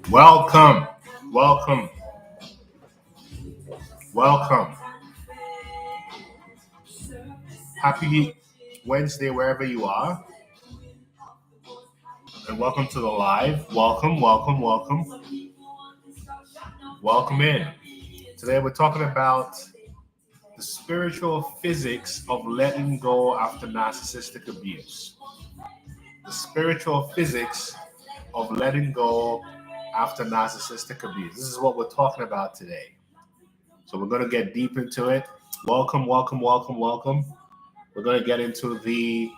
Welcome, welcome, welcome. Happy Wednesday wherever you are, and welcome to the live. Welcome, welcome, welcome, welcome in. Today we're talking about the spiritual physics of letting go after narcissistic abuse. The spiritual physics of letting go after narcissistic abuse. This is what we're talking about today. So we're going to get deep into it. Welcome, welcome, welcome, welcome. We're going to get into the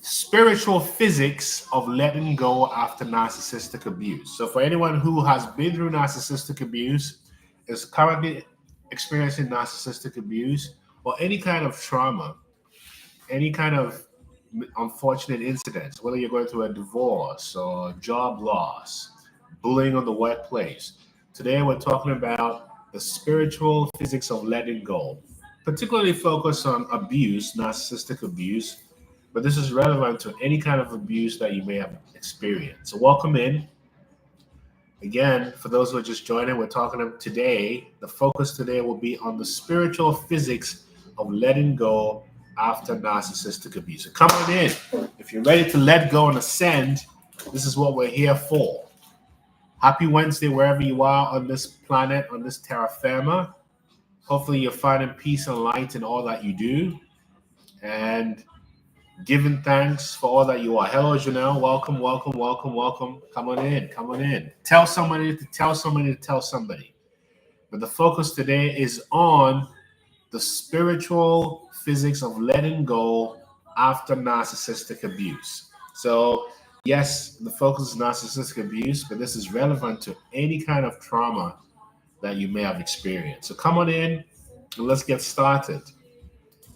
spiritual physics of letting go after narcissistic abuse. So, for anyone who has been through narcissistic abuse, is currently experiencing narcissistic abuse, or any kind of trauma, any kind of unfortunate incidents, whether you're going through a divorce or job loss, bullying on the workplace, today we're talking about the spiritual physics of letting go, particularly focused on abuse, narcissistic abuse, but this is relevant to any kind of abuse that you may have experienced. So, welcome in. Again, for those who are just joining, we're talking today. The focus today will be on the spiritual physics of letting go after narcissistic abuse. So, come on in. If you're ready to let go and ascend, this is what we're here for. Happy Wednesday, wherever you are on this planet, on this terra firma. Hopefully, you're finding peace and light in all that you do. And giving thanks for all that you are. Hello, Janelle. Welcome, welcome, welcome, welcome. Come on in, come on in. Tell somebody to tell somebody to tell somebody. But the focus today is on the spiritual physics of letting go after narcissistic abuse. So, yes, the focus is narcissistic abuse, but this is relevant to any kind of trauma that you may have experienced. So, come on in and let's get started.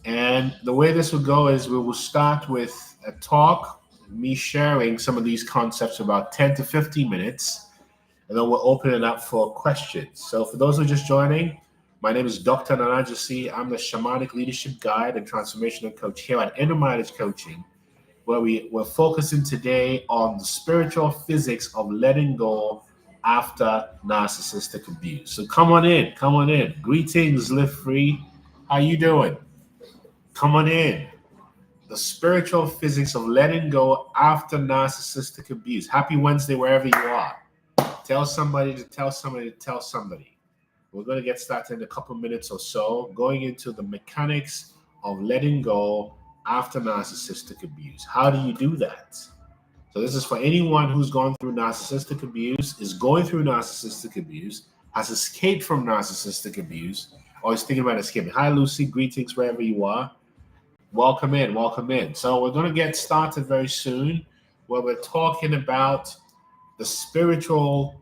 And the way this will go is we will start with a talk, me sharing some of these concepts about 10 to 15 minutes, and then we'll open it up for questions. So for those who are just joining, my name is Dr. Nana Gyesie. I'm the shamanic leadership guide and transformational coach here at Inner Mileage Coaching, where we're focusing today on the spiritual physics of letting go after narcissistic abuse. So come on in, come on in. Greetings, Live Free. How you doing? Come on in. The spiritual physics of letting go after narcissistic abuse. Happy Wednesday, wherever you are. Tell somebody to tell somebody to tell somebody. We're going to get started in a couple minutes or so, going into the mechanics of letting go after narcissistic abuse. How do you do that? So this is for anyone who's gone through narcissistic abuse, is going through narcissistic abuse, has escaped from narcissistic abuse, or is thinking about escaping. Hi, Lucy. Greetings, wherever you are. Welcome in, welcome in. So we're going to get started very soon where we're talking about the spiritual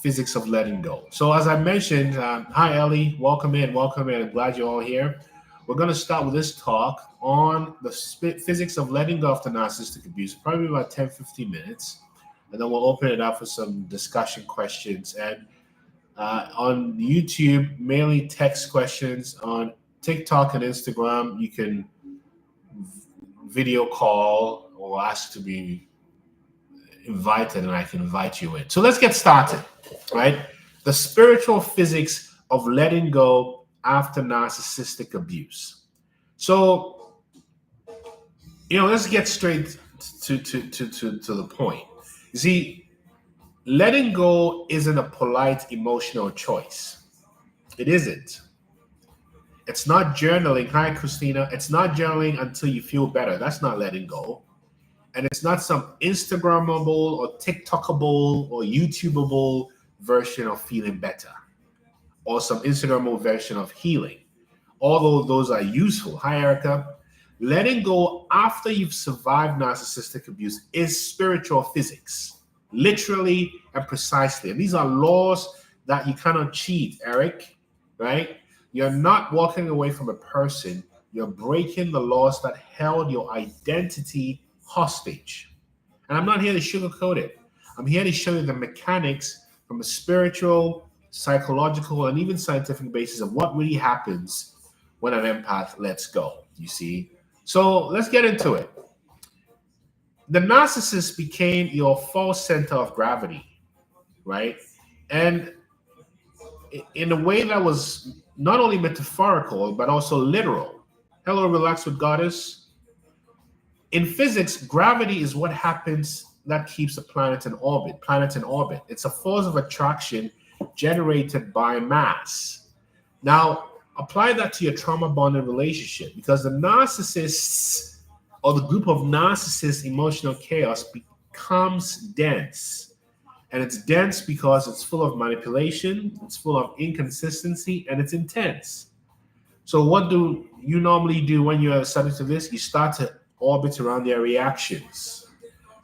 physics of letting go. So as I mentioned, hi, Ellie. Welcome in, welcome in. I'm glad you're all here. We're going to start with this talk on the physics of letting go after narcissistic abuse, probably about 10, 15 minutes. And then we'll open it up for some discussion questions. And on YouTube, mainly text questions. On TikTok and Instagram, you can video call or ask to be invited, and I can invite you in. So let's get started, right? The spiritual physics of letting go after narcissistic abuse. So, let's get straight to the point. You see, letting go isn't a polite emotional choice. It isn't. It's not journaling. Hi, Christina. It's not journaling until you feel better. That's not letting go. And it's not some Instagrammable or TikTokable or YouTubeable version of feeling better or some Instagrammable version of healing. Although those are useful. Hi, Erica. Letting go after you've survived narcissistic abuse is spiritual physics, literally and precisely. And these are laws that you cannot cheat, Eric, right? You're not walking away from a person. You're breaking the laws that held your identity hostage. And I'm not here to sugarcoat it. I'm here to show you the mechanics from a spiritual, psychological, and even scientific basis of what really happens when an empath lets go, you see? So let's get into it. The narcissist became your false center of gravity. right? And in a way that was not only metaphorical, but also literal. Hello, relax with goddess. In physics, gravity is what happens that keeps the planet in orbit. Planet in orbit. It's a force of attraction generated by mass. Now, apply that to your trauma bonded relationship because the narcissists or the group of narcissist emotional chaos becomes dense. And it's dense because it's full of manipulation, it's full of inconsistency, and it's intense. So, what do you normally do when you're subject to this? You start to orbit around their reactions,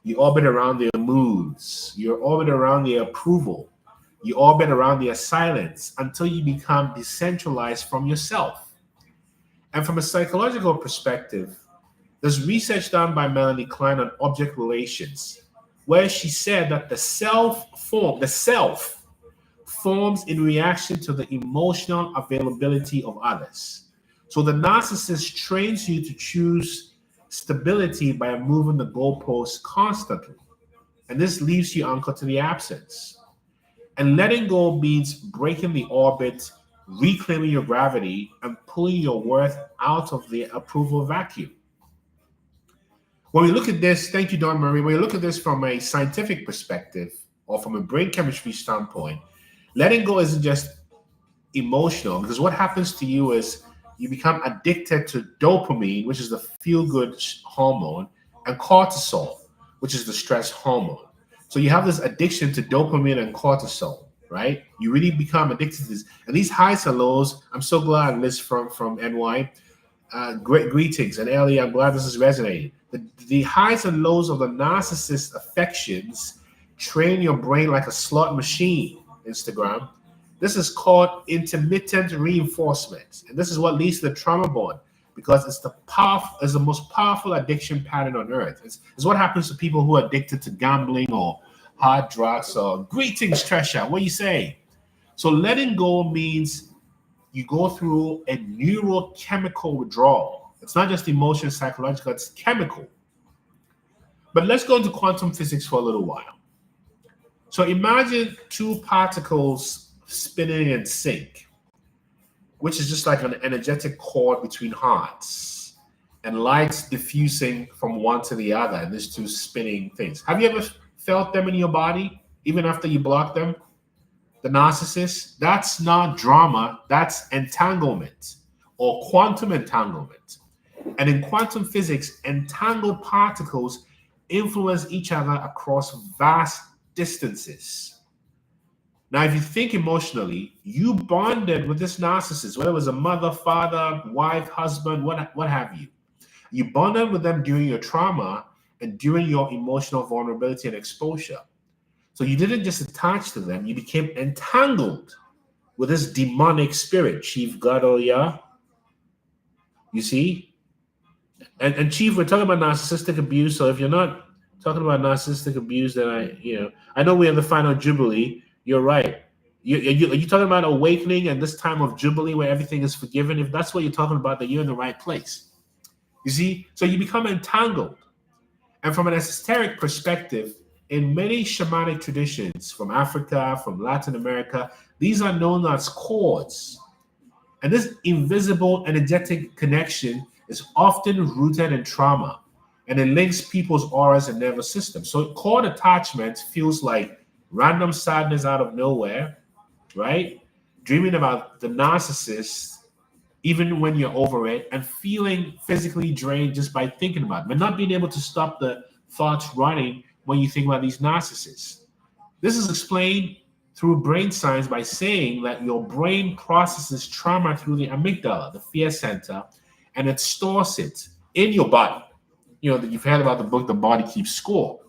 you orbit around their moods, you orbit around their approval, you orbit around their silence until you become decentralized from yourself. And from a psychological perspective, there's research done by Melanie Klein on object relations, where she said that the self forms in reaction to the emotional availability of others. So the narcissist trains you to choose stability by moving the goalposts constantly. And this leaves you anchored to the absence. And letting go means breaking the orbit, reclaiming your gravity, and pulling your worth out of the approval vacuum. When we look at this, thank you, Don Marie. When we look at this from a scientific perspective or from a brain chemistry standpoint, letting go isn't just emotional because what happens to you is you become addicted to dopamine, which is the feel-good hormone, and cortisol, which is the stress hormone. So you have this addiction to dopamine and cortisol, right? You really become addicted to this. And these highs and lows, I'm so glad Liz from NY. Great greetings. And Ellie, I'm glad this is resonating. The highs and lows of the narcissist affections train your brain like a slot machine, Instagram. This is called intermittent reinforcement. And this is what leads to the trauma bond because it's the most powerful addiction pattern on earth. It's what happens to people who are addicted to gambling or hard drugs or greetings, Tresha. What do you say? So letting go means you go through a neurochemical withdrawal. It's not just emotional, psychological, it's chemical. But let's go into quantum physics for a little while. So imagine two particles spinning in sync, which is just like an energetic cord between hearts and lights diffusing from one to the other, and these two spinning things. Have you ever felt them in your body, even after you block them? The narcissist, that's not drama, that's entanglement or quantum entanglement. And in quantum physics, entangled particles influence each other across vast distances. Now, if you think emotionally, you bonded with this narcissist, whether it was a mother, father, wife, husband, what have you. You bonded with them during your trauma and during your emotional vulnerability and exposure. So you didn't just attach to them, you became entangled with this demonic spirit, Chief Gadoya. You see? And Chief, we're talking about narcissistic abuse. So if you're not talking about narcissistic abuse, then I know we have the final Jubilee. You're right. Are you talking about awakening and this time of Jubilee where everything is forgiven? If that's what you're talking about, then you're in the right place. You see? So you become entangled. And from an esoteric perspective, in many shamanic traditions from Africa, from Latin America, these are known as cords. And this invisible energetic connection is often rooted in trauma, and it links people's auras and nervous system. So cord attachment feels like random sadness out of nowhere, right? Dreaming about the narcissist, even when you're over it, and feeling physically drained just by thinking about it, but not being able to stop the thoughts running when you think about these narcissists. This is explained through brain science by saying that your brain processes trauma through the amygdala, the fear center, and it stores it in your body. You've heard about the book, The Body Keeps Score.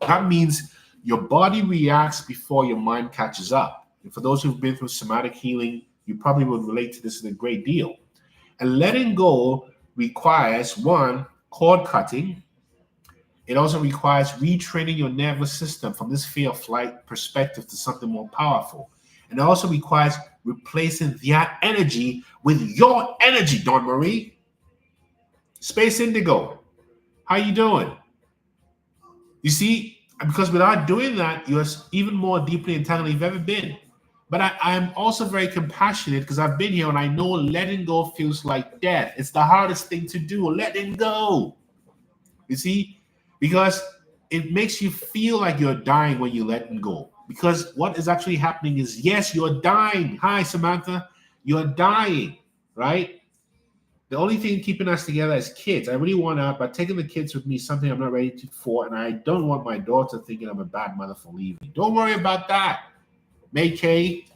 That means your body reacts before your mind catches up. And for those who've been through somatic healing, you probably would relate to this in a great deal. And letting go requires, one, cord cutting. It also requires retraining your nervous system from this fear of flight perspective to something more powerful. And it also requires replacing their energy with your energy, Dawn Marie. Space Indigo, how you doing? You see, Because without doing that, you're even more deeply entangled than you've ever been. But I'm also very compassionate because I've been here and I know letting go feels like death. It's the hardest thing to do, letting go. You see? Because it makes you feel like you're dying when you let go. Because what is actually happening is, yes, you're dying. Hi, Samantha. You're dying, right? The only thing keeping us together as kids, I really want to, but taking the kids with me is something I'm not ready to for, and I don't want my daughter thinking I'm a bad mother for leaving. Don't worry about that, May Kay.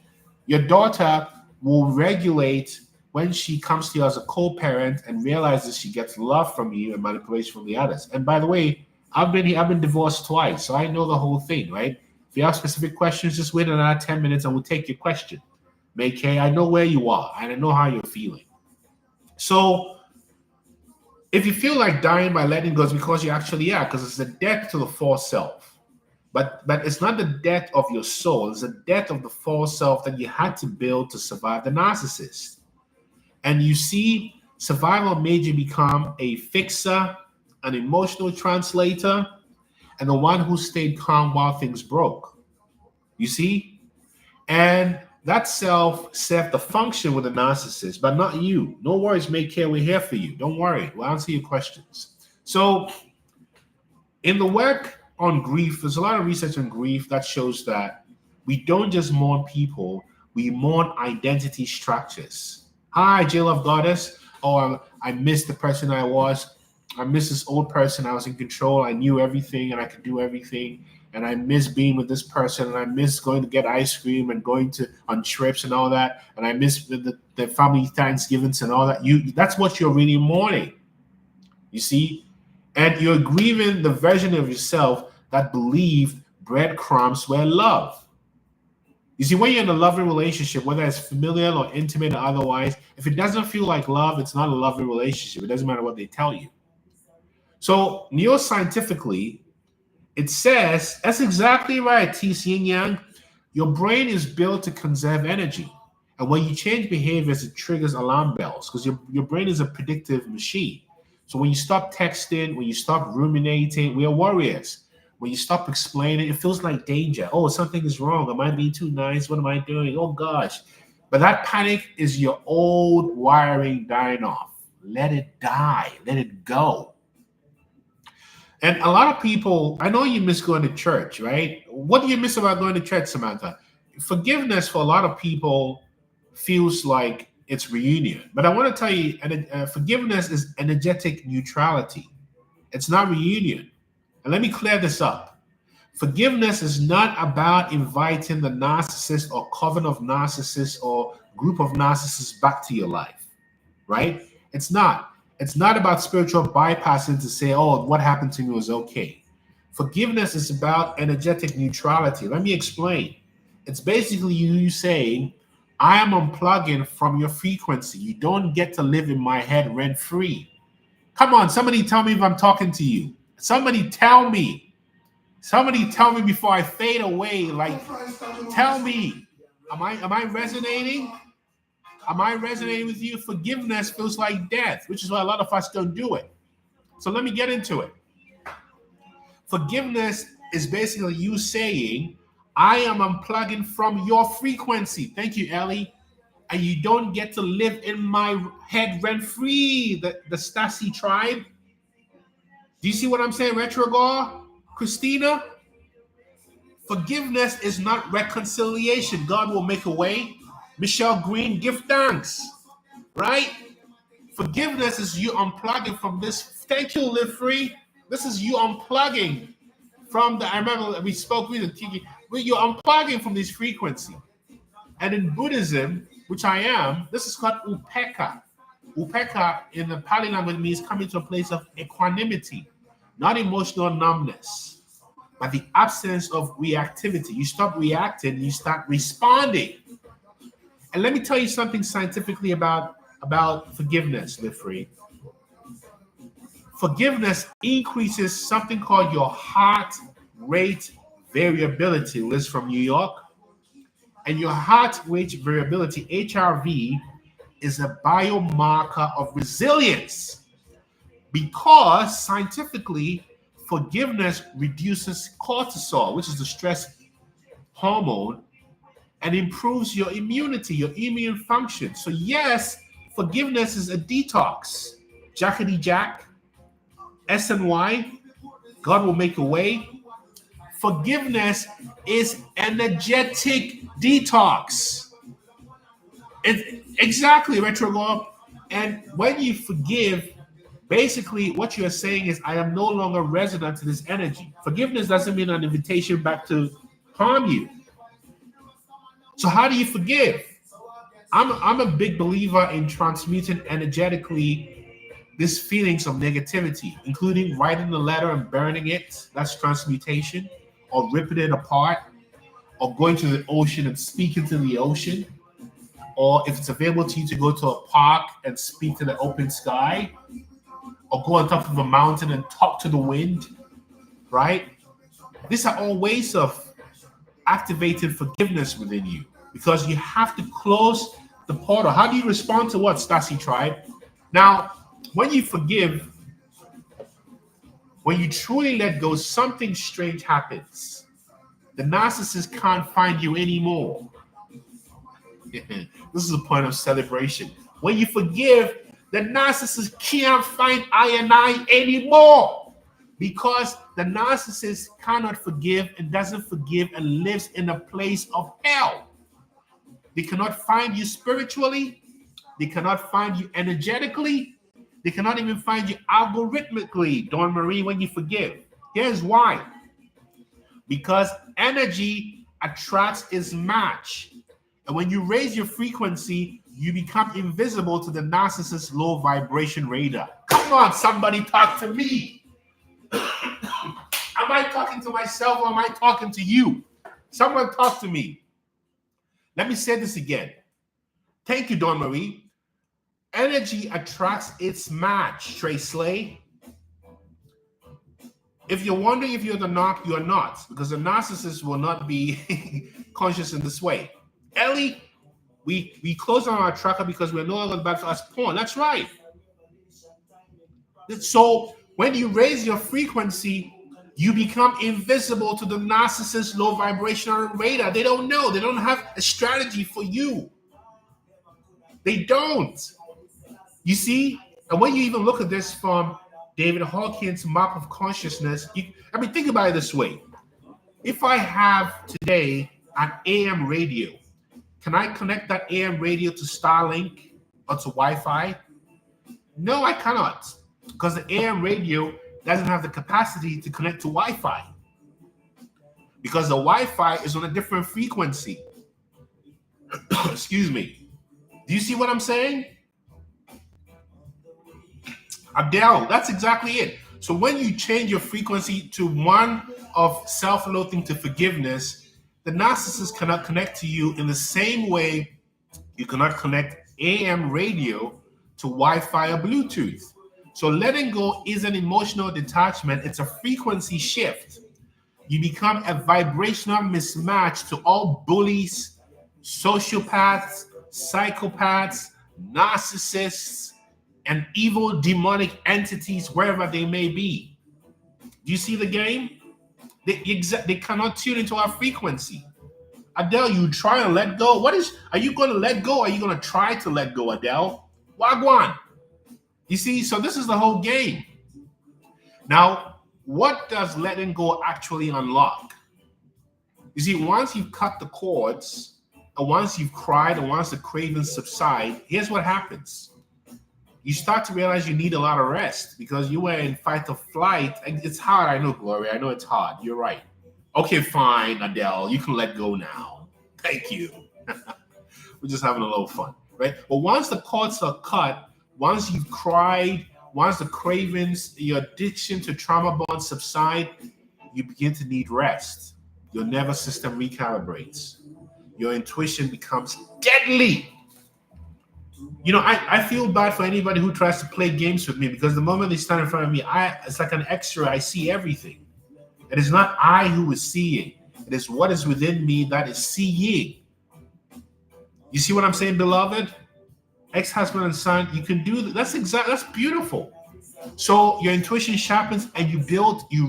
Your daughter will regulate when she comes to you as a co-parent and realizes she gets love from you and manipulation from the others. And by the way, I've been here, I've been divorced twice, so I know the whole thing, right? If you have specific questions, just wait another 10 minutes and we'll take your question. May Kay, I know where you are and I know how you're feeling. So if you feel like dying by letting go, it's because you actually are, because it's a death to the false self. But it's not the death of your soul, it's the death of the false self that you had to build to survive the narcissist. And you see, survival made you become a fixer, an emotional translator, and the one who stayed calm while things broke. You see? And that self served the function with the narcissist, but not you. No worries, make care. We're here for you. Don't worry. We'll answer your questions. So, in the work on grief, there's a lot of research on grief that shows that we don't just mourn people, we mourn identity structures. Hi, Jill of Goddess. Oh, I miss the person I was. I miss this old person. I was in control. I knew everything and I could do everything. And I miss being with this person. And I miss going to get ice cream and going to on trips and all that. And I miss the family Thanksgivings and all that. That's what you're really mourning. You see? And you're grieving the version of yourself that believed breadcrumbs were love. You see, when you're in a loving relationship, whether it's familial or intimate or otherwise, if it doesn't feel like love, it's not a loving relationship. It doesn't matter what they tell you. So, neuroscientifically, it says, that's exactly right, T.C. and Yang. Your brain is built to conserve energy. And when you change behaviors, it triggers alarm bells because your brain is a predictive machine. So when you stop texting, when you stop ruminating, we are warriors. When you stop explaining, it feels like danger. Oh, something is wrong. Am I being too nice? What am I doing? Oh, gosh. But that panic is your old wiring dying off. Let it die. Let it go. And a lot of people, I know you miss going to church, right? What do you miss about going to church, Samantha? Forgiveness for a lot of people feels like it's reunion. But I want to tell you, forgiveness is energetic neutrality. It's not reunion. And let me clear this up. Forgiveness is not about inviting the narcissist or coven of narcissists or group of narcissists back to your life, right? It's not. It's not about spiritual bypassing to say, oh, what happened to me was okay. Forgiveness is about energetic neutrality. Let me explain. It's basically you saying, I am unplugging from your frequency. You don't get to live in my head rent free. Come on, somebody tell me if I'm talking to you. Somebody tell me. Somebody tell me before I fade away. Like, tell me. Am I resonating? Am I resonating with you? Forgiveness feels like death, which is why a lot of us don't do it. So let me get into it. Forgiveness is basically you saying, I am unplugging from your frequency. Thank you, Ellie. And you don't get to live in my head rent free, the Stasi tribe. Do you see what I'm saying, Retrogor? Christina? Forgiveness is not reconciliation. God will make a way. Michelle Green, give thanks. Right? Forgiveness is you unplugging from this. Thank you, Live Free. This is you unplugging from I remember we spoke with the Tiki, you're unplugging from this frequency. And in Buddhism, which I am, this is called upekkha. Upekkha in the Pali language means coming to a place of equanimity, not emotional numbness, but the absence of reactivity. You stop reacting, you start responding. And let me tell you something scientifically about forgiveness, Live Free. Forgiveness increases something called your heart rate variability, Liz from New York. And your heart rate variability, HRV, is a biomarker of resilience because scientifically, Forgiveness reduces cortisol, which is the stress hormone, and improves your immunity, your immune function. So yes, forgiveness is a detox. Jackety Jack, SNY, God will make a way. Forgiveness is energetic detox. Exactly, Retro. And when you forgive, basically what you're saying is, I am no longer resident to this energy. Forgiveness doesn't mean an invitation back to harm you. So how do you forgive? I'm a big believer in transmuting energetically these feelings of negativity, including writing the letter and burning it. That's transmutation. Or ripping it apart, or going to the ocean and speaking to the ocean. Or if it's available to you, to go to a park and speak to the open sky, or go on top of a mountain and talk to the wind, right? These are all ways of activating forgiveness within you, because you have to close the portal. How do you respond to what, Stasi Tribe? Now, when you forgive, when you truly let go, something strange happens. The narcissist can't find you anymore. This is a point of celebration. When you forgive, the narcissist can't find I anymore, because the narcissist cannot forgive and doesn't forgive and lives in a place of hell. They cannot find you spiritually. They cannot find you energetically. They cannot even find you algorithmically, Dawn Marie, when you forgive. Here's why. Because energy attracts its match. And when you raise your frequency, you become invisible to the narcissist's low vibration radar. Come on, somebody talk to me. Am I talking to myself, or am I talking to you? Someone talk to me. Let me say this again. Thank you, Dawn Marie. Energy attracts its match, Trey Slay. If you're wondering if you're the narc, you're not, because the narcissist will not be conscious in this way. Ellie, we close on our tracker because we're no longer back to us porn. That's right. So when you raise your frequency, you become invisible to the narcissist's low vibrational radar. They don't know. They don't have a strategy for you. They don't. You see? And when you even look at this from David Hawkins' map of consciousness, think about it this way. If I have today an AM radio, can I connect that AM radio to Starlink or to Wi-Fi? No, I cannot, because the AM radio doesn't have the capacity to connect to Wi-Fi, because the Wi-Fi is on a different frequency. Excuse me. Do you see what I'm saying? Adele, that's exactly it. So when you change your frequency to one of self-loathing to forgiveness, the narcissist cannot connect to you in the same way you cannot connect AM radio to Wi-Fi or Bluetooth. So letting go is an emotional detachment. It's a frequency shift. You become a vibrational mismatch to all bullies, sociopaths, psychopaths, narcissists, and evil demonic entities, wherever they may be. Do you see the game? They cannot tune into our frequency. Adele, you try and let go. Are you going to let go? Or are you going to try to let go, Adele? Wagwan. You see, so this is the whole game. Now, what does letting go actually unlock? You see, once you've cut the cords, and once you've cried, and once the cravings subside, here's what happens. You start to realize you need a lot of rest, because you were in fight or flight. It's hard. I know, Gloria. I know it's hard. You're right. Okay, fine, Adele. You can let go now. Thank you. We're just having a little fun, right? But once the cords are cut, once you've cried, once the cravings, your addiction to trauma bonds subside, you begin to need rest. Your nervous system recalibrates. Your intuition becomes deadly. You know, I feel bad for anybody who tries to play games with me, because the moment they stand in front of me, it's like an X-ray. I see everything. It is not I who is seeing. It is what is within me that is seeing. You see what I'm saying, beloved? Ex-husband and son, you can do that. That's beautiful. So your intuition sharpens and you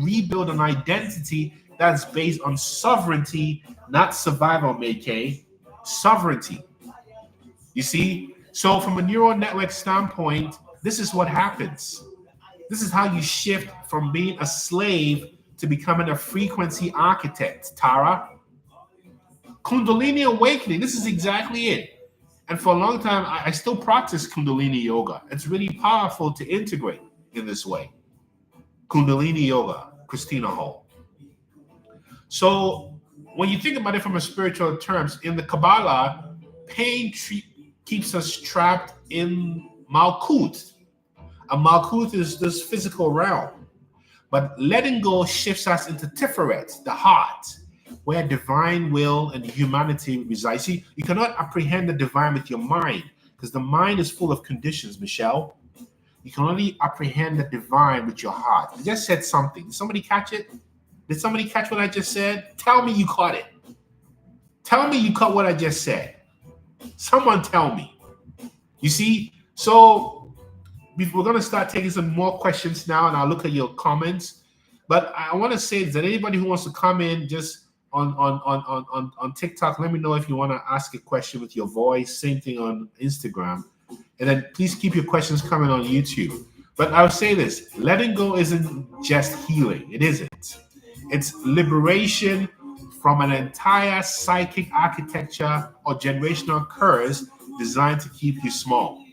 rebuild an identity that's based on sovereignty, not survival, May. Sovereignty. You see? So from a neural network standpoint, this is what happens. This is how you shift from being a slave to becoming a frequency architect, Tara. Kundalini awakening. This is exactly it. And for a long time, I still practice Kundalini yoga. It's really powerful to integrate in this way. Kundalini yoga, Christina Hall. So when you think about it from a spiritual terms, in the Kabbalah, pain keeps us trapped in Malkut. And Malkut is this physical realm. But letting go shifts us into Tiferet, the heart, where divine will and humanity reside. See, you cannot apprehend the divine with your mind, because the mind is full of conditions, Michelle. You can only apprehend the divine with your heart. I just said something. Did somebody catch it? Did somebody catch what I just said? Tell me you caught it. Tell me you caught what I just said. Someone tell me. You see, so we're going to start taking some more questions now, and I'll look at your comments. But I want to say that anybody who wants to come in just on TikTok, let me know if you want to ask a question with your voice. Same thing on Instagram. And then please keep your questions coming on YouTube. But I'll say this, letting go isn't just healing. It isn't. It's liberation from an entire psychic architecture or generational curse designed to keep you small.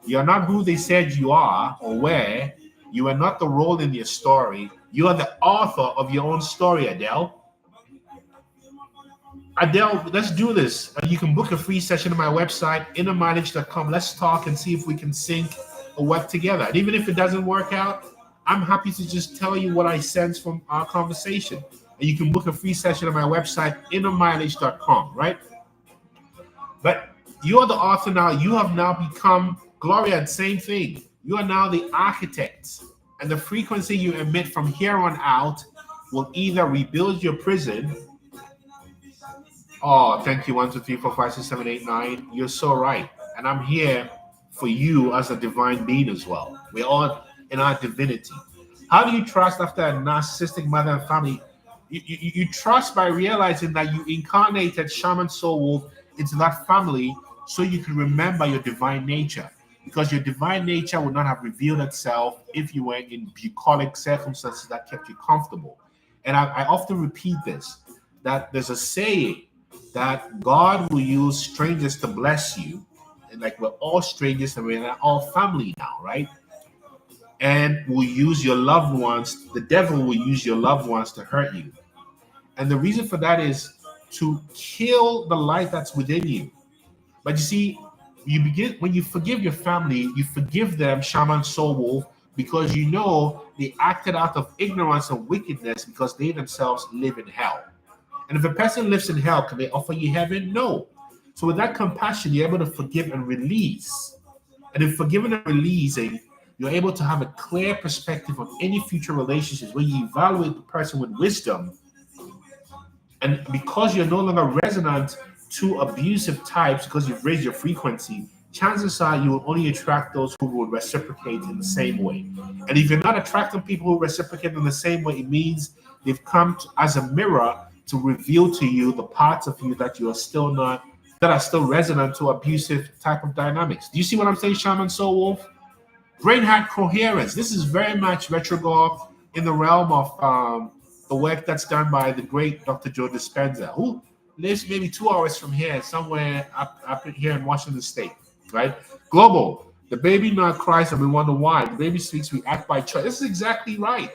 You're not who they said you are or were. You are not the role in your story. You are the author of your own story, Adele. Adele, let's do this. You can book a free session on my website, innermileage.com. Let's talk and see if we can sync or work together. And even if it doesn't work out, I'm happy to just tell you what I sense from our conversation. And you can book a free session on my website, innermileage.com, right? But you are the author now. You have now become, Gloria, same thing. You are now the architect. And the frequency you emit from here on out will either rebuild your prison. Oh, thank you. 1, 2, 3, 4, 5, 6, 7, 8, 9. You're so right. And I'm here for you as a divine being as well. We're all in our divinity. How do you trust after a narcissistic mother and family? You trust by realizing that you incarnated Shaman Soul Wolf into that family so you can remember your divine nature. Because your divine nature would not have revealed itself if you were in bucolic circumstances that kept you comfortable. And I often repeat this, that there's a saying that God will use strangers to bless you. And like we're all strangers and we're all family now, right? And will use your loved ones, the devil will use your loved ones to hurt you. And the reason for that is to kill the light that's within you. But you see, when you forgive your family, you forgive them, Shaman Soul Wolf, because you know they acted out of ignorance and wickedness because they themselves live in hell. And if a person lives in hell, can they offer you heaven? No. So with that compassion, you're able to forgive and release. And in forgiving and releasing, you're able to have a clear perspective on any future relationships where you evaluate the person with wisdom. And because you're no longer resonant to abusive types, because you've raised your frequency, chances are you will only attract those who will reciprocate in the same way. And if you're not attracting people who reciprocate in the same way, it means they've come as a mirror to reveal to you the parts of you that you are still not, that are still resonant to abusive type of dynamics. Do you see what I'm saying, Shaman Soul Wolf? Brain heart coherence. This is very much retrograde in the realm of the work that's done by the great Dr. Joe Dispenza, who lives maybe 2 hours from here, somewhere up here in Washington State, right? Global. The baby not cries and we wonder why. The baby speaks, we act by choice. This is exactly right.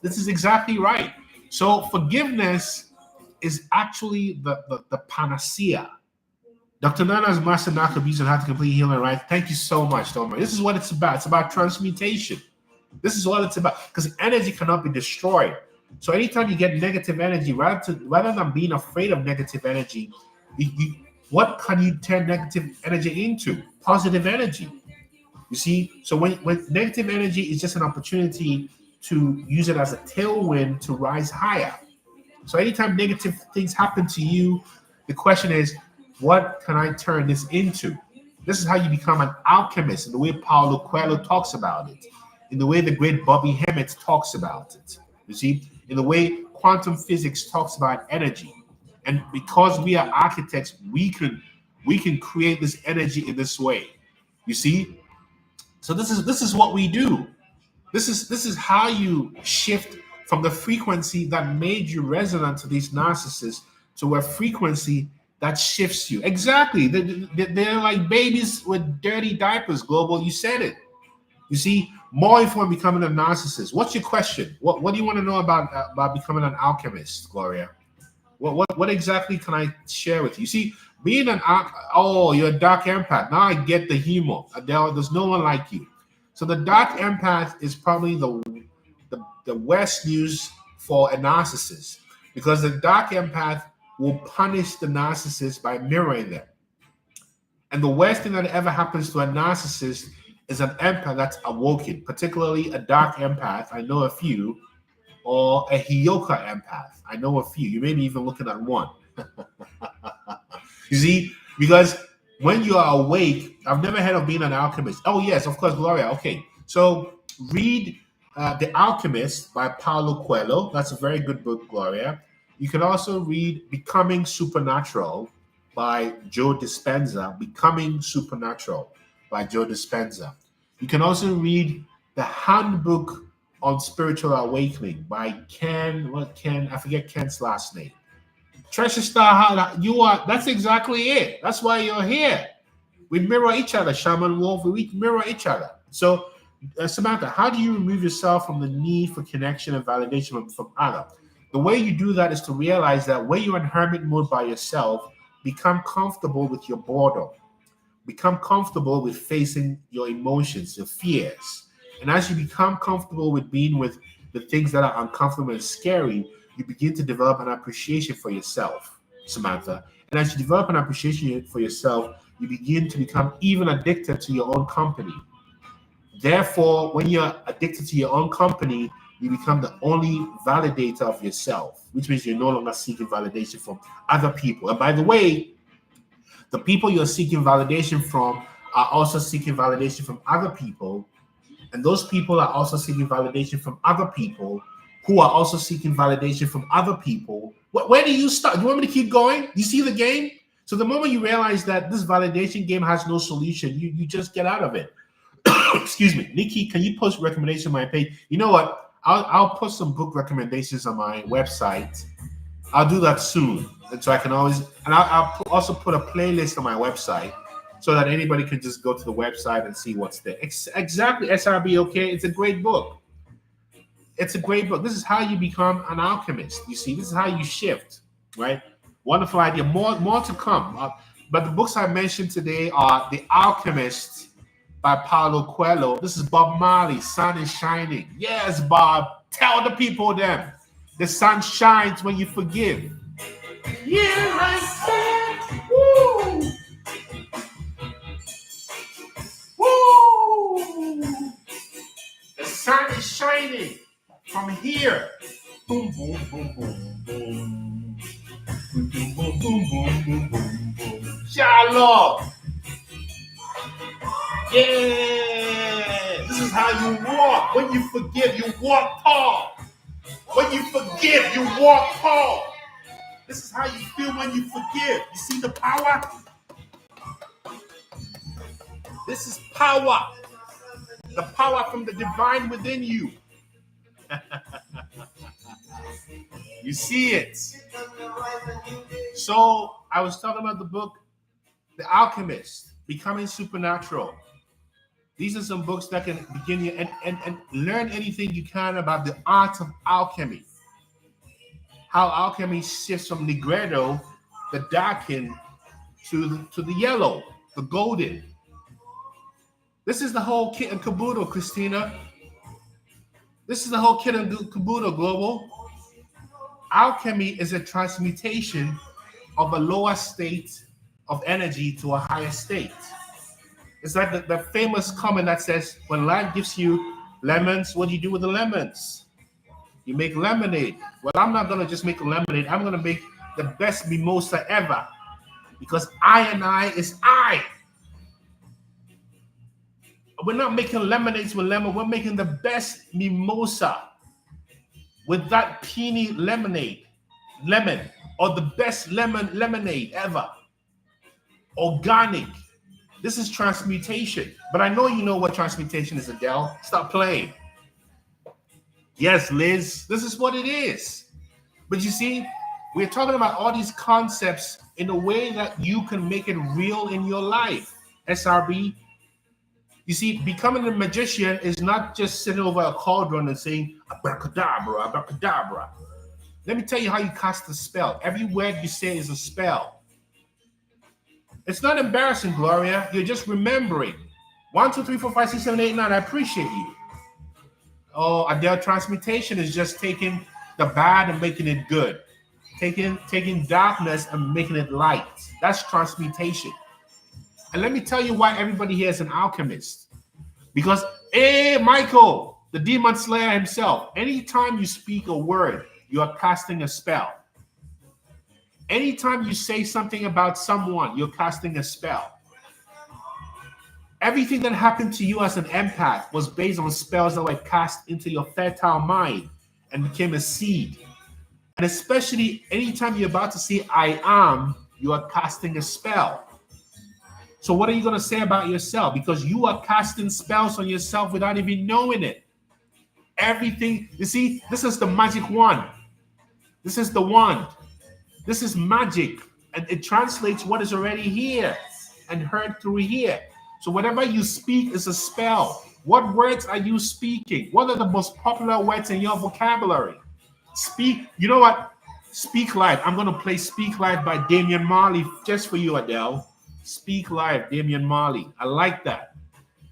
This is exactly right. So forgiveness is actually the panacea. Dr. Nana's master Nakabi's on how to complete healing, right? Thank you so much, Toma. This is what it's about. It's about transmutation. This is what it's about, because energy cannot be destroyed. So anytime you get negative energy, rather than being afraid of negative energy, what can you turn negative energy into? Positive energy. You see, so when negative energy is just an opportunity to use it as a tailwind to rise higher. So anytime negative things happen to you, the question is, what can I turn this into? This is how you become an alchemist, and the way Paulo Coelho talks about it. in the way the great Bobby Hemmett talks about it. You see, in the way quantum physics talks about energy. And because we are architects, we can create this energy in this way. You see? So this is what we do. This is how you shift from the frequency that made you resonant to these narcissists to a frequency that shifts you. Exactly. They're like babies with dirty diapers, Global. You said it. You see, more info on becoming a narcissist. What's your question? What do you want to know about becoming an alchemist, Gloria? What exactly can I share with you? See, being you're a dark empath. Now I get the humor. There's no one like you. So the dark empath is probably the worst news for a narcissist, because the dark empath will punish the narcissist by mirroring them. And the worst thing that ever happens to a narcissist is an empath that's awoken, particularly a dark empath. I know a few, or a Hyoka empath. I know a few. You may be even looking at one. You see, because when you are awake, I've never heard of being an alchemist. Oh, yes, of course, Gloria. Okay, so read The Alchemist by Paulo Coelho. That's a very good book, Gloria. You can also read Becoming Supernatural by Joe Dispenza. Becoming Supernatural by Joe Dispenza. You can also read The Handbook on Spiritual Awakening by Ken, I forget Ken's last name. Treasure Star, that's exactly it. That's why you're here. We mirror each other, Shaman Wolf. We mirror each other. So, Samantha, how do you remove yourself from the need for connection and validation from others? The way you do that is to realize that when you're in hermit mode by yourself, become comfortable with your boredom. Become comfortable with facing your emotions, your fears. And as you become comfortable with being with the things that are uncomfortable and scary, you begin to develop an appreciation for yourself, Samantha. And as you develop an appreciation for yourself, you begin to become even addicted to your own company. Therefore, when you're addicted to your own company, you become the only validator of yourself, which means you're no longer seeking validation from other people. And by the way, the people you're seeking validation from are also seeking validation from other people. And those people are also seeking validation from other people who are also seeking validation from other people. Where do you start? Do you want me to keep going? You see the game? So the moment you realize that this validation game has no solution, you just get out of it. Excuse me. Nikki, can you post recommendations on my page? You know what? I'll put some book recommendations on my website. I'll do that soon. And so I can always, and I'll also put a playlist on my website so that anybody can just go to the website and see what's there. Exactly. SRB, okay? It's a great book. It's a great book. This is how you become an alchemist. You see, this is how you shift, right? Wonderful idea. More to come. But the books I mentioned today are The Alchemist by Paulo Coelho. This is Bob Marley, Sun is Shining. Yes, Bob. Tell the people then. The sun shines when you forgive. Yeah, I said, woo! Woo! The sun is shining from here. Boom, boom, boom, boom, boom. Boom, boom, boom, boom, boom, boom, boom. Shalom. Yeah. This is how you walk. When you forgive, you walk tall. When you forgive, you walk tall. This is how you feel when you forgive. You see the power? This is power. The power from the divine within you. You see it. So I was talking about the book, The Alchemist, Becoming Supernatural. These are some books that can begin you and learn anything you can about the art of alchemy. How alchemy shifts from Negredo, the darkened, to the yellow, the golden. This is the whole kit and caboodle, Christina. This is the whole kit and caboodle, Global. Alchemy is a transmutation of a lower state of energy to a higher state. It's like the famous comment that says, when life gives you lemons, what do you do with the lemons? You make lemonade. Well, I'm not going to just make a lemonade. I'm going to make the best mimosa ever. Because I and I is I. We're not making lemonades with lemon. We're making the best mimosa with that peony lemon, or the best lemonade ever. Organic. This is transmutation. But I know you know what transmutation is, Adele. Stop playing. Yes, Liz, this is what it is. But you see, we're talking about all these concepts in a way that you can make it real in your life. SRB. You see, becoming a magician is not just sitting over a cauldron and saying, abracadabra, abracadabra. Let me tell you how you cast a spell. Every word you say is a spell. It's not embarrassing, Gloria. You're just remembering. 1, 2, 3, 4, 5, 6, 7, 8, 9. I appreciate you. Oh, Adele, transmutation is just taking the bad and making it good. Taking darkness and making it light. That's transmutation. And let me tell you why everybody here is an alchemist. Because, hey, Michael, the demon slayer himself, anytime you speak a word, you are casting a spell. Anytime you say something about someone, you're casting a spell. Everything that happened to you as an empath was based on spells that were cast into your fertile mind and became a seed. And especially anytime you're about to say, I am, you are casting a spell. So what are you going to say about yourself? Because you are casting spells on yourself without even knowing it. Everything, you see, this is the magic wand. This is the wand. This is magic. And it translates what is already here and heard through here. So whatever you speak is a spell. What words are you speaking? What are the most popular words in your vocabulary? Speak, you know what? Speak Live. I'm going to play Speak Live by Damian Marley just for you, Adele. Speak Live, Damian Marley. I like that.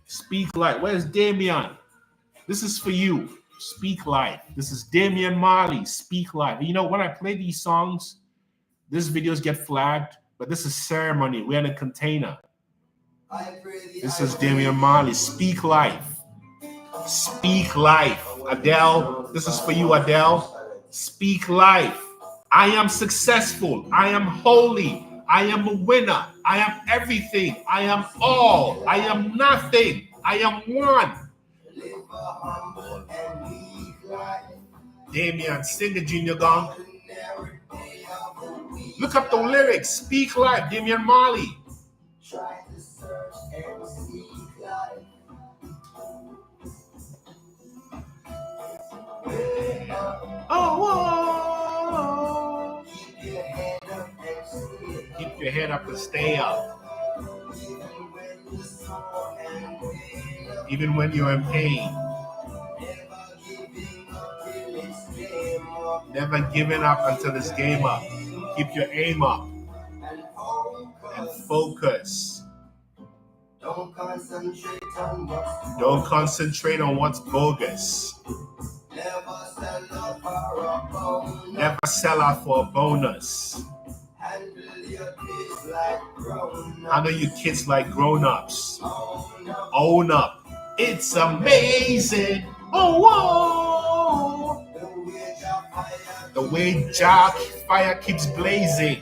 Speak Live. Where's Damian? This is for you. Speak Live. This is Damian Marley. Speak Live. You know, when I play these songs, these videos get flagged, but this is ceremony. We're in a container. This is Damian Marley. Speak Live. Speak Live. Adele, this is for you, Adele. Speak Live. I am successful. I am holy. I am a winner. I am everything. I am all. I am nothing. I am one. Damian, sing the Junior Gong. Look up the lyrics. Speak Live, Damian Marley. Oh, keep your head up and stay up. Even when you're in pain. Never giving up until it's game up. Keep your aim up and focus. Don't concentrate on what's bogus. Never sell out for a bonus. Handle your kids like grown-ups. Own up. It's amazing. Oh, whoa. The way Jack fire keeps blazing.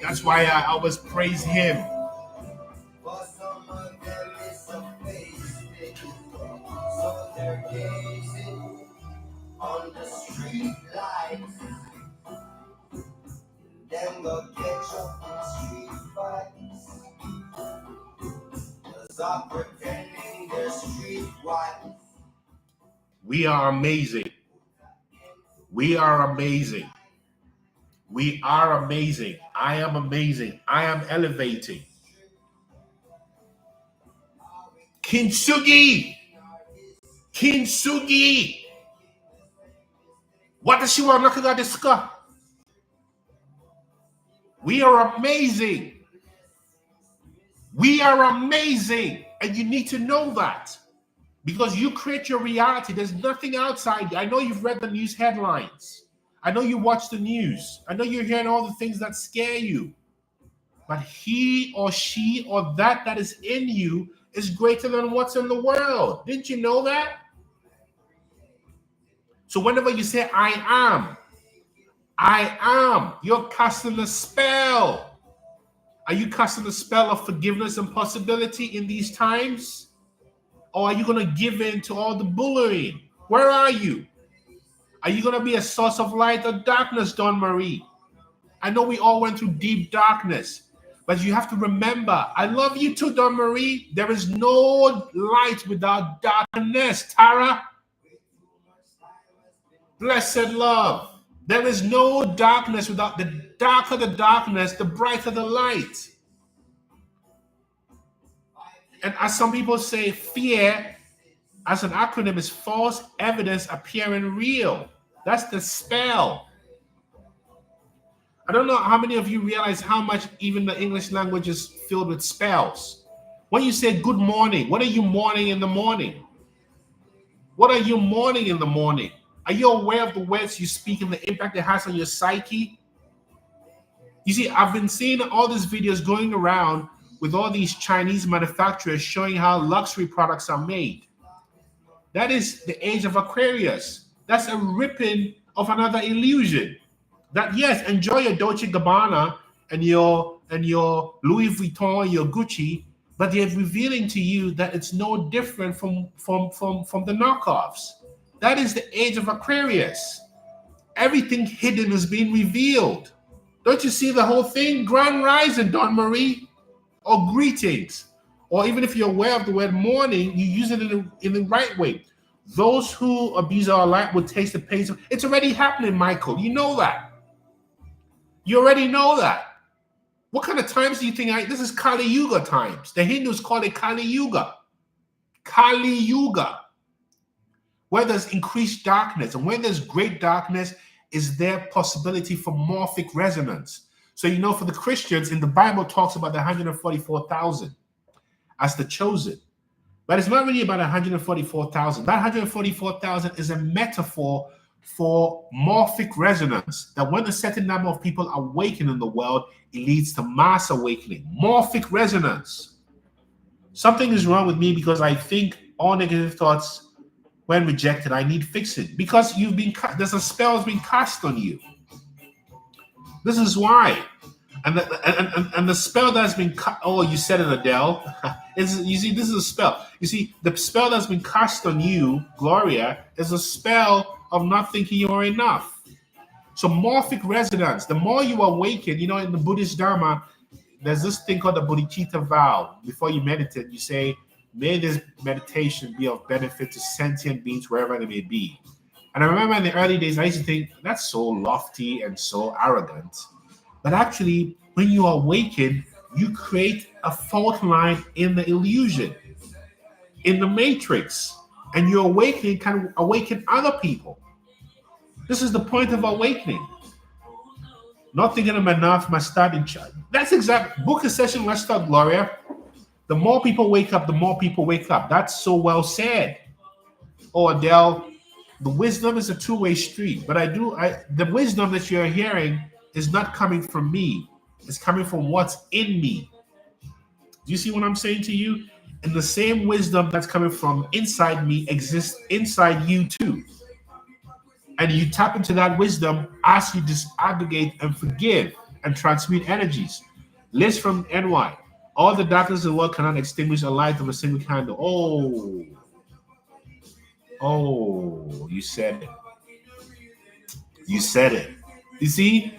That's why I always praise him. On the street lights, then go catch up in street fights. 'Cause I'm pretending they're street wise. We are amazing. We are amazing. We are amazing. I am amazing. I am elevating. Kintsugi. Kintsugi. What does she want to discuss? We are amazing. We are amazing. And you need to know that. Because you create your reality. There's nothing outside. I know you've read the news headlines. I know you watch the news. I know you're hearing all the things that scare you. But he or she or that is in you is greater than what's in the world. Didn't you know that? So whenever you say, I am, you're casting a spell. Are you casting a spell of forgiveness and possibility in these times? Or are you going to give in to all the bullying? Where are you? Are you going to be a source of light or darkness, Dawn Marie? I know we all went through deep darkness, but you have to remember, I love you too, Dawn Marie. There is no light without darkness, Tara. Blessed love. There is no darkness without the darker the darkness, the brighter the light. And as some people say, fear as an acronym is false evidence appearing real. That's the spell. I don't know how many of you realize how much even the English language is filled with spells. When you say good morning, what are you mourning in the morning? What are you mourning in the morning? Are you aware of the words you speak and the impact it has on your psyche? You see, I've been seeing all these videos going around with all these Chinese manufacturers showing how luxury products are made. That is the age of Aquarius. That's a ripping of another illusion. That yes, enjoy your Dolce & Gabbana and your Louis Vuitton, your Gucci, but they're revealing to you that it's no different from the knockoffs. That is the age of Aquarius. Everything hidden is being revealed. Don't you see the whole thing? Grand rising, Dawn Marie, or greetings, or even if you're aware of the word morning, you use it in the right way. Those who abuse our light will taste the pains of. It's already happening, Michael. You know that. You already know that. What kind of times do you think? This is Kali Yuga times. The Hindus call it Kali Yuga. Kali Yuga. Where there's increased darkness, and when there's great darkness, is there possibility for morphic resonance. So you know, for the Christians, in the Bible talks about the 144,000 as the chosen. But it's not really about 144,000. That 144,000 is a metaphor for morphic resonance, that when a certain number of people awaken in the world, it leads to mass awakening. Morphic resonance. Something is wrong with me because I think all negative thoughts, when rejected, I need fixing. Because there's a spell that's been cast on you. This is why. And the spell that's been you said it, Adele. You see, this is a spell. You see, the spell that's been cast on you, Gloria, is a spell of not thinking you are enough. So morphic resonance, the more you awaken, you know, in the Buddhist Dharma, there's this thing called the bodhicitta vow. Before you meditate, you say, may this meditation be of benefit to sentient beings wherever they may be. And I remember in the early days, I used to think, that's so lofty and so arrogant. But actually, when you awaken, you create a fault line in the illusion, in the matrix. And your awakening can awaken other people. This is the point of awakening. Not thinking I'm enough, my start in charge. That's exactly. Book a session, let's talk, Gloria. The more people wake up, the more people wake up. That's so well said. Oh, Adele, the wisdom is a two-way street. But the wisdom that you're hearing is not coming from me. It's coming from what's in me. Do you see what I'm saying to you? And the same wisdom that's coming from inside me exists inside you too. And you tap into that wisdom as you disaggregate and forgive and transmute energies. Liz from NY. All the darkness of the world cannot extinguish the light of a single candle. Oh, you said it. You said it. You see?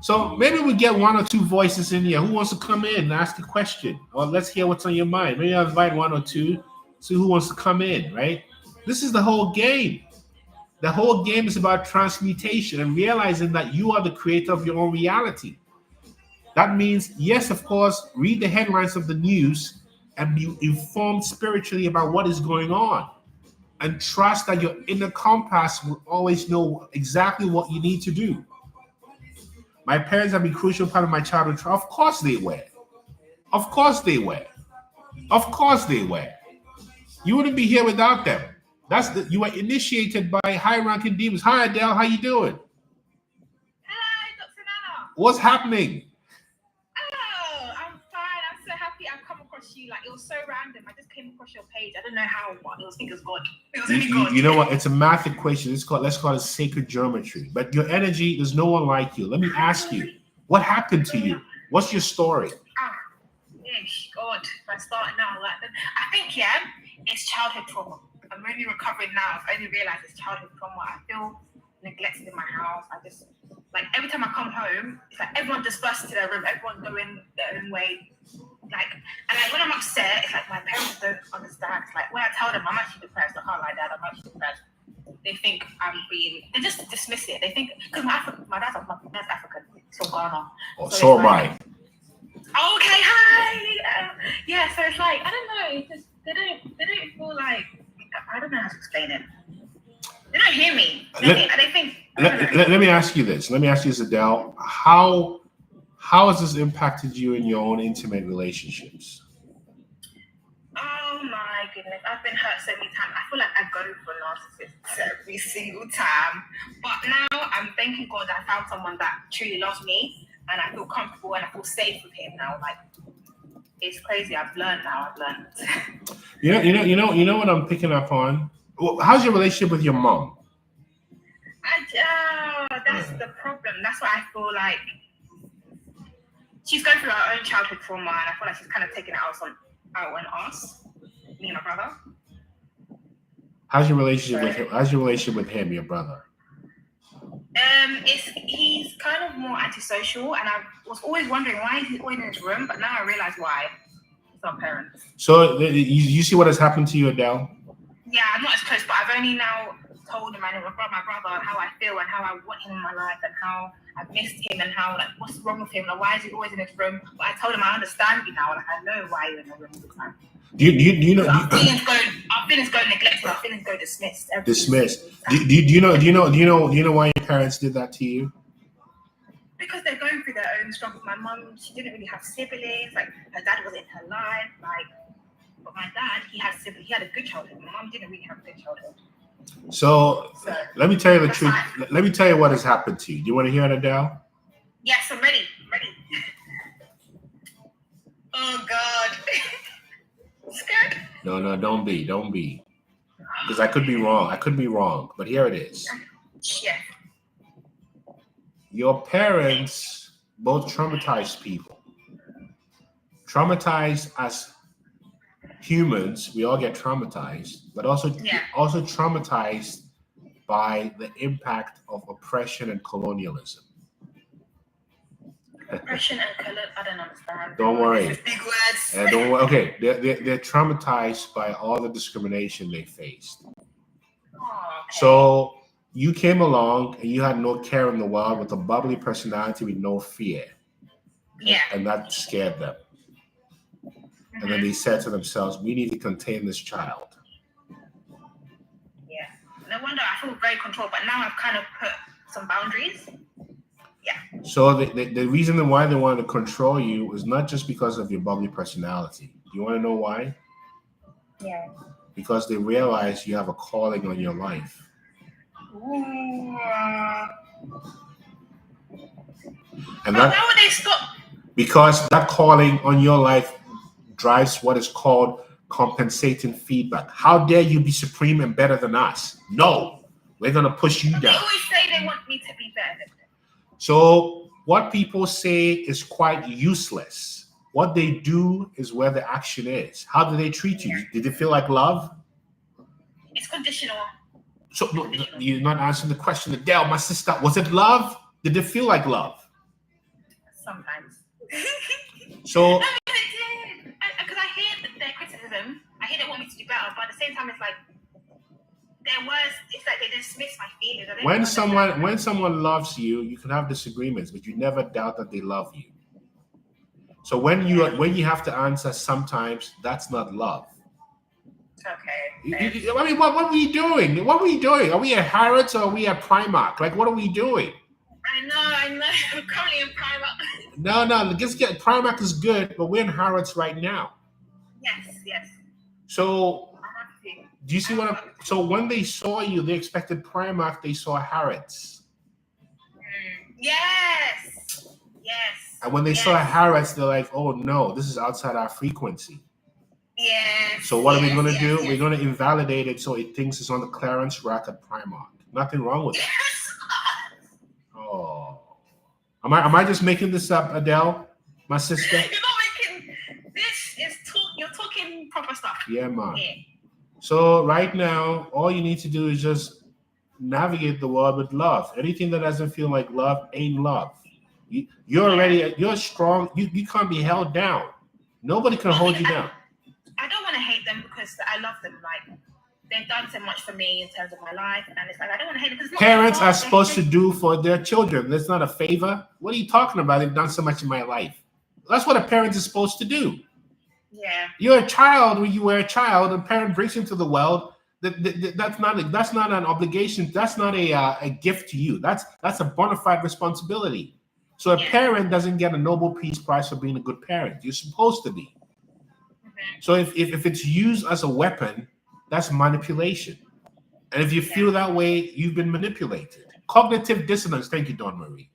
So maybe we get one or two voices in here. Who wants to come in and ask a question? Or let's hear what's on your mind. Maybe I'll invite one or two. See who wants to come in, right? This is the whole game. The whole game is about transmutation and realizing that you are the creator of your own reality. That means, yes, of course, read the headlines of the news and be informed spiritually about what is going on. And trust that your inner compass will always know exactly what you need to do. My parents have been a crucial part of my childhood. Of course they were. Of course they were. Of course they were. You wouldn't be here without them. You were initiated by high-ranking demons. Hi, Adele. How you doing? Hi, Dr. Nana. What's happening? Oh, I'm fine. I'm so happy I've come across you. Like, it was so random. I just came across your page. I don't know how. What? It was God. It was only God. You know what? It's a math equation. Let's call it sacred geometry. But your energy, there's no one like you. Let me ask you, what happened to you? What's your story? God, if I start now, like, I think, it's childhood trauma. I'm really recovering now. I only realised it's childhood trauma. I feel neglected in my house. I just, like, every time I come home, it's like everyone disperses to their room, everyone going their own way. Like, and like when I'm upset, it's like my parents don't understand. It's like when I tell them I'm actually depressed, I can't lie, Dad, I'm actually depressed. They think they just dismiss it. They think, because my dad's African, he's from Ghana. So am I. Okay, hi. Yeah, so it's like, I don't know, it's just, they don't feel like, I don't know how to explain it. They don't hear me. They think. Let me ask you this. Adele. How has this impacted you in your own intimate relationships? Oh my goodness, I've been hurt so many times. I feel like I go for narcissists every single time. But now I'm thanking God that I found someone that truly loves me, and I feel comfortable and I feel safe with him now. Like, it's crazy. I've learned. You know what I'm picking up on? How's your relationship with your mom? That's the problem. That's why I feel like she's going through her own childhood trauma, and I feel like she's kind of taking it out on us, me and my brother. How's your relationship with him? How's your relationship with him, your brother? He's kind of more antisocial, and I was always wondering why he's always in his room, but now I realize why. It's our parents. So you see what has happened to you, Adele? Yeah, I'm not as close, but I've only now told him, my brother, how I feel and how I want him in my life and how I've missed him and how, like, what's wrong with him? Like, why is he always in his room? But I told him I understand you now, like, I know why you're in the room all the time. Do you know? Our feelings go neglected. Our feelings go dismissed. Dismissed. Do you know why your parents did that to you? Because they're going through their own struggles. My mum, she didn't really have siblings. Like, her dad was in her life. Like, but my dad, he had siblings. He had a good childhood. My mum didn't really have a good childhood. So let me tell you the truth. Let me tell you what has happened to you. Do you want to hear it, Adele? Yes, I'm ready. Oh God. Scared? No, don't be. Because I could be wrong. But here it is. Yeah. Your parents both traumatized people. Traumatized as humans, we all get traumatized, but also traumatized by the impact of oppression and colonialism. Oppression and color, I don't understand. Don't worry. Big words. Don't worry. Okay, they're traumatized by all the discrimination they faced. Oh, okay. So you came along and you had no care in the world with a bubbly personality with no fear. Yeah. And that scared them. Mm-hmm. And then they said to themselves, we need to contain this child. Yeah. No wonder I feel very controlled, but now I've kind of put some boundaries. Yeah. So the reason why they wanted to control you is not just because of your bubbly personality. Do you want to know why? Yeah. Because they realize you have a calling on your life. Ooh. And why would they stop? Because that calling on your life drives what is called compensating feedback. How dare you be supreme and better than us? No, we're going to push you down. They always say they want me to be better than them. So what people say is quite useless. What they do is where the action is. How do they treat you? Did it feel like love? It's conditional. So no, you're not answering the question. Adele, my sister, was it love? Did it feel like love? Sometimes. So. No, it did. Because I hear their criticism. I hear they want me to do better, but at the same time, it's like it's like they dismiss my feelings. When someone loves you, you can have disagreements, but you never doubt that they love you. So when you have to answer, sometimes that's not love. Okay. I mean, what are we doing? What are we doing? Are we at Harrods or are we at Primark? Like, what are we doing? I know. I'm currently in Primark. No. Just get Primark is good, but we're in Harrods right now. Yes. So. Do you see what I'm... So when they saw you, they expected Primark, they saw Harrods. Yes. And when they saw Harrods, they're like, oh no, this is outside our frequency. Yes. So what are we going to do? We're going to invalidate it so it thinks it's on the clearance rack at Primark. Nothing wrong with that. Oh. Am I just making this up, Adele? My sister? You're not making this other stuff. Yeah, man. Yeah. So right now, all you need to do is just navigate the world with love. Anything that doesn't feel like love ain't love. You're already, you're strong. You can't be held down. Nobody can hold you down. I don't want to hate them because I love them. Like, they've done so much for me in terms of my life, and it's like I don't want to hate them because parents are supposed to do for their children. That's not a favor. What are you talking about? They've done so much in my life. That's what a parent is supposed to do. Yeah. You're a child when you were a child. A parent brings you into the world. That's not an obligation. That's not a gift to you. That's a bona fide responsibility. So a parent doesn't get a Nobel Peace Prize for being a good parent. You're supposed to be. So if it's used as a weapon, that's manipulation. And if you feel that way, you've been manipulated. Cognitive dissonance. Thank you, Dawn Marie.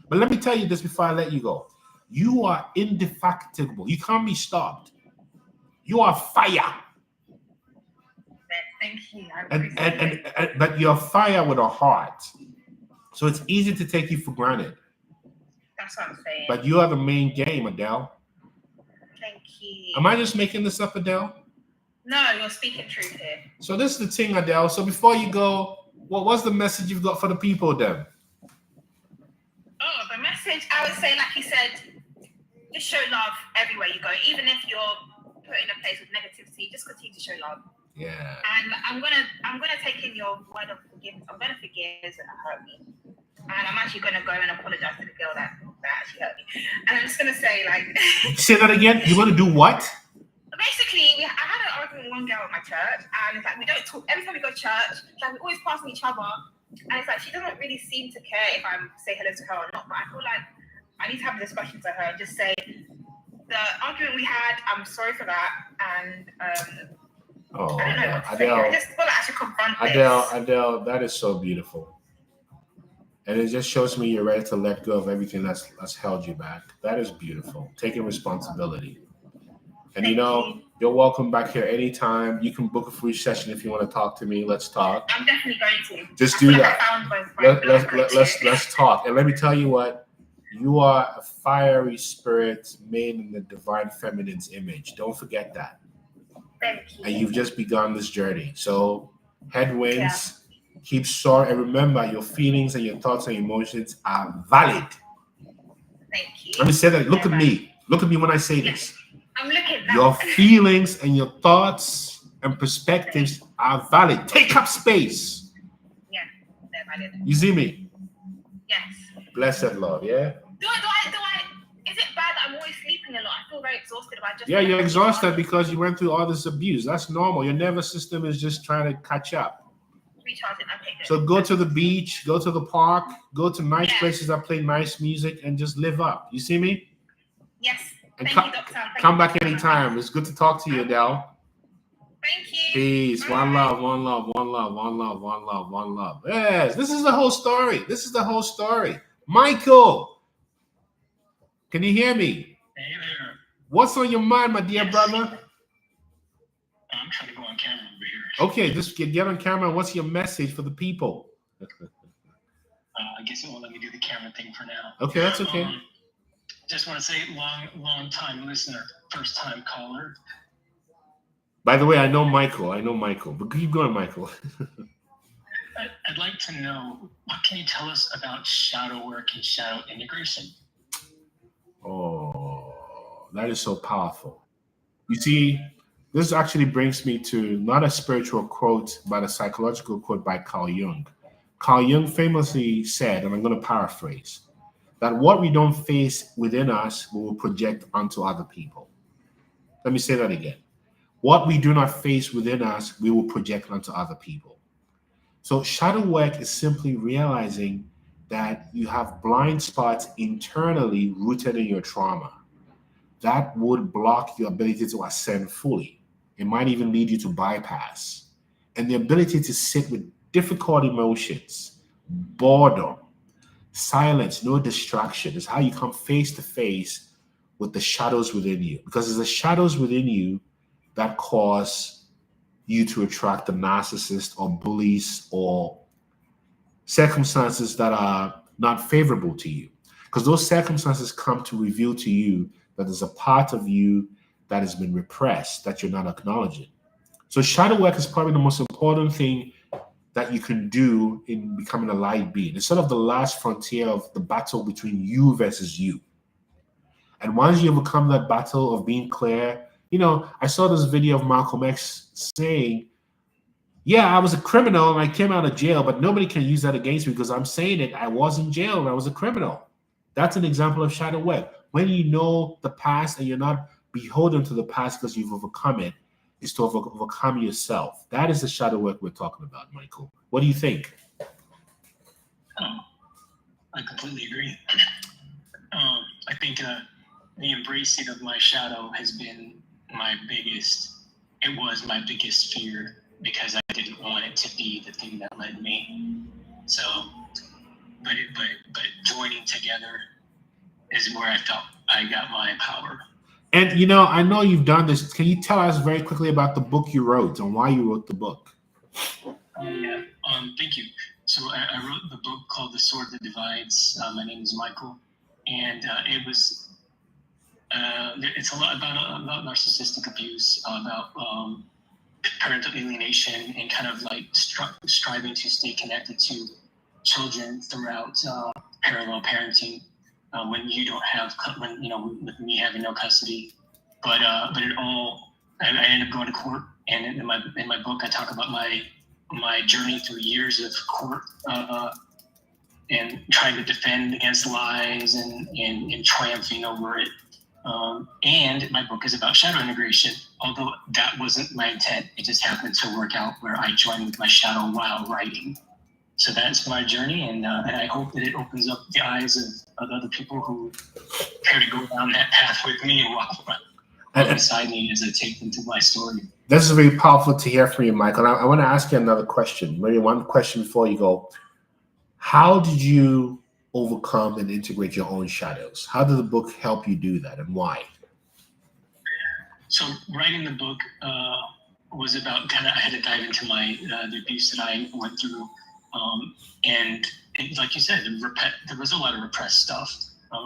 But let me tell you this before I let you go. You are indefatigable. You can't be stopped. You are fire. Thank you. But you're fire with a heart. So it's easy to take you for granted. That's what I'm saying. But you are the main game, Adele. Thank you. Am I just making this up, Adele? No, you're speaking truth here. So this is the thing, Adele. So before you go, what's the message you've got for the people then? Oh, the message, I would say, like you said, just show love everywhere you go. Even if you're put in a place with negativity, just continue to show love. Yeah. And I'm gonna take in your word of forgiveness. I'm gonna forgive those that hurt me. And I'm actually gonna go and apologize to the girl that actually hurt me. And I'm just gonna say, like, say that again. You want to do what? Basically, I had an argument with one girl at my church, and it's like we don't talk. Every time we go to church, like we always pass each other, and it's like she doesn't really seem to care if I say hello to her or not. But I feel like I need to have a discussion to her and just say the argument we had. I'm sorry for that, and I don't know what to say. I just feel like I should confront this. Adele, that is so beautiful. And it just shows me you're ready to let go of everything that's held you back. That is beautiful. Taking responsibility. And you're welcome back here anytime. You can book a free session if you want to talk to me. Let's talk. I'm definitely going to. Just do that. Let's talk. And let me tell you what, you are a fiery spirit made in the divine feminine's image. Don't forget that. Thank you. And you've just begun this journey. So headwinds, keep soaring, and remember your feelings and your thoughts and emotions are valid. Thank you. Let me say that. Look at me. Look at me when I say this. I'm looking now. Your feelings and your thoughts and perspectives are valid. Take up space. Yeah, they're valid. You see me? Yes. Blessed love, yeah? Do I, is it bad that I'm always sleeping a lot? I feel very exhausted about just... Yeah, you're exhausted because you went through all this abuse. That's normal. Your nervous system is just trying to catch up. Recharging, okay. So go to the beach, go to the park, go to nice places that play nice music and just live up. You see me? Yes. And Thank you, Doctor. Come back anytime. It's good to talk to you, Adele. Thank you. Peace. Bye. One love, one love, one love, one love, one love, one love. Yes, this is the whole story. This is the whole story. Michael, can you hear me? Hey there. What's on your mind, my dear brother? I'm trying to go on camera over here. Okay, just get on camera. What's your message for the people? I guess it won't let me do the camera thing for now. Okay, that's okay. Just want to say long time listener, first time caller. By the way, I know Michael, but keep going, Michael. I'd like to know, what can you tell us about shadow work and shadow integration? Oh, that is so powerful. You see, this actually brings me to not a spiritual quote, but a psychological quote by Carl Jung. Carl Jung famously said, and I'm going to paraphrase, that what we don't face within us, we will project onto other people. Let me say that again. What we do not face within us, we will project onto other people. So shadow work is simply realizing that you have blind spots internally rooted in your trauma that would block your ability to ascend fully. It might even lead you to bypass. And the ability to sit with difficult emotions, boredom, silence, no distraction is how you come face to face with the shadows within you. Because it's the shadows within you that cause you to attract the narcissist or bullies or circumstances that are not favorable to you. Because those circumstances come to reveal to you that there's a part of you that has been repressed that you're not acknowledging. So shadow work is probably the most important thing that you can do in becoming a light being. It's sort of the last frontier of the battle between you versus you. And once you overcome that battle of being clear, I saw this video of Malcolm X saying, yeah, I was a criminal and I came out of jail, but nobody can use that against me because I'm saying it. I was in jail and I was a criminal. That's an example of shadow work. When you know the past and you're not beholden to the past because you've overcome it, is to overcome yourself. That is the shadow work we're talking about, Michael. What do you think? I completely agree. I think the embracing of my shadow has been it was my biggest fear because I didn't want it to be the thing that led me. So, but joining together is where I felt I got my power. And I know you've done this. Can you tell us very quickly about the book you wrote and why you wrote the book? Yeah. Thank you. So I wrote the book called The Sword That Divides. My name is Michael, and it's a lot about narcissistic abuse, about parental alienation, and kind of like striving to stay connected to children throughout parallel parenting. When you don't have, with me having no custody, but it all, I ended up going to court, and in my book, I talk about my journey through years of court, and trying to defend against lies and triumphing over it. And my book is about shadow integration, although that wasn't my intent. It just happened to work out where I joined with my shadow while writing. So that's my journey, and I hope that it opens up the eyes of other people who care to go down that path with me and walk beside me as I take them to my story. This is very powerful to hear from you, Michael. I want to ask you another question. Maybe one question before you go. How did you overcome and integrate your own shadows? How did the book help you do that, and why? So writing the book was about I had to dive into the abuse that I went through. And like you said, there was a lot of repressed stuff.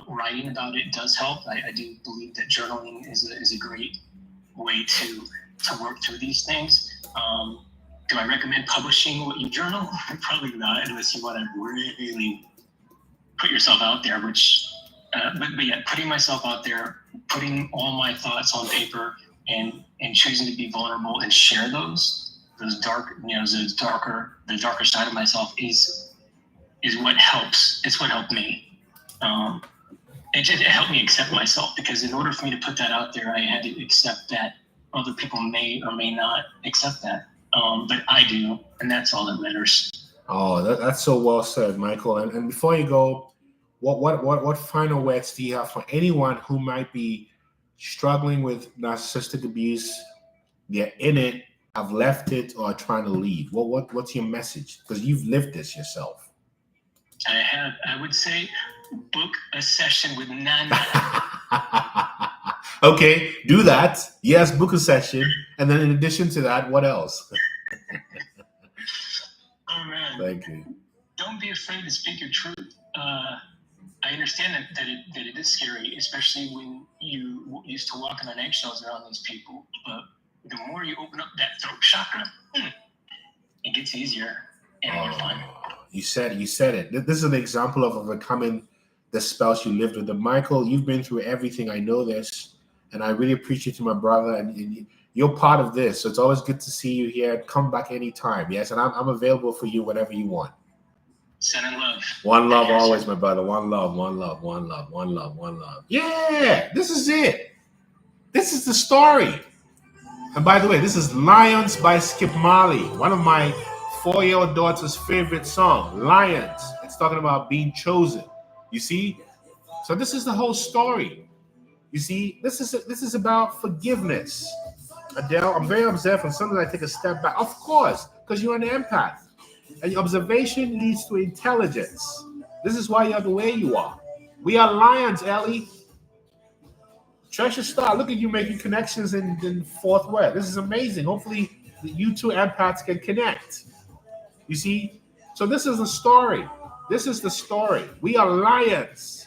Writing about it does help. I do believe that journaling is a great way to work through these things. Do I recommend publishing what you journal? Probably not, unless you want to really put yourself out there. But yeah, putting myself out there, putting all my thoughts on paper, and choosing to be vulnerable and share those dark, the darker side of myself is what helps. It's what helped me. It helped me accept myself, because in order for me to put that out there, I had to accept that other people may or may not accept that. But I do, and that's all that matters. Oh, that's so well said, Michael. And before you go, what final words do you have for anyone who might be struggling with narcissistic abuse? They're in it, have left it, or are trying to leave. What's your message? Because you've lived this yourself. I would say book a session with Nana. Okay, do that. Yes, book a session. And then in addition to that, what else? Oh, man. Thank you. Don't be afraid to speak your truth. I understand that it is scary, especially when you used to walking on eggshells around these people. But the more you open up that throat chakra, it gets easier and more fun. You said it. This is an example of overcoming the spells you lived with. And Michael, you've been through everything. I know this, and I really appreciate you, my brother. And you're part of this, so it's always good to see you here. Come back anytime, yes, and I'm available for you whenever you want. Sending love. One love always, my brother. One love, one love, one love, one love, one love. Yeah, this is it. This is the story. And by the way, this is Lions by Skip Marley, one of my 4-year-old daughter's favorite song, Lions. It's talking about being chosen. You see? So this is the whole story. You see, this is about forgiveness. Adele, I'm very observant. Sometimes I take a step back. Of course, because you're an empath. And observation leads to intelligence. This is why you're the way you are. We are lions, Ellie. Treasure Star, look at you making connections in fourth word. This is amazing. Hopefully, you two empaths can connect. You see? So this is the story. This is the story. We are lions.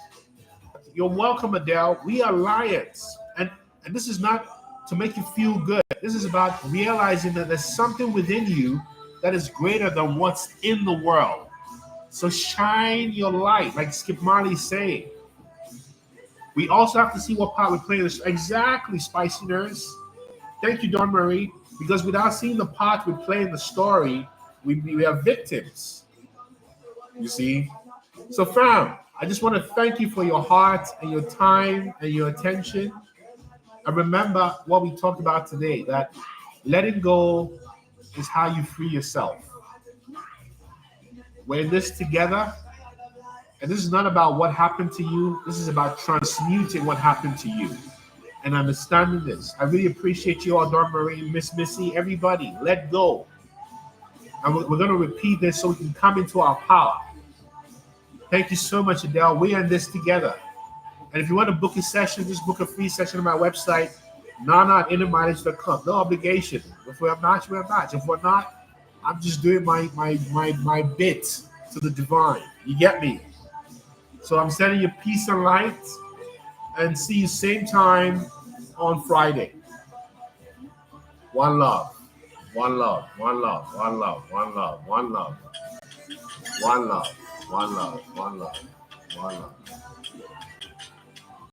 You're welcome, Adele. We are lions. And this is not to make you feel good. This is about realizing that there's something within you that is greater than what's in the world. So shine your light, like Skip Marley saying. We also have to see what part we play in this. Exactly, Spicy Nurse. Thank you, Dawn Marie. Because without seeing the part we play in the story, we are victims. You see? So, fam, I just want to thank you for your heart and your time and your attention. And remember what we talked about today, that letting go is how you free yourself. We're in this together. And this is not about what happened to you. This is about transmuting what happened to you and understanding this. I really appreciate you all, Dawn Marie, Miss Missy, everybody. Let go. And we're going to repeat this so we can come into our power. Thank you so much, Adele. We are in this together. And if you want to book a session, just book a free session on my website, nana@innermileage.com. No obligation. If we're a match, we're a match. If we're not, I'm just doing my bit to the divine. You get me? So I'm sending you peace and light, and see you same time on Friday. One love. One love. One love. One love. One love. One love. One love. One love. One love. One love.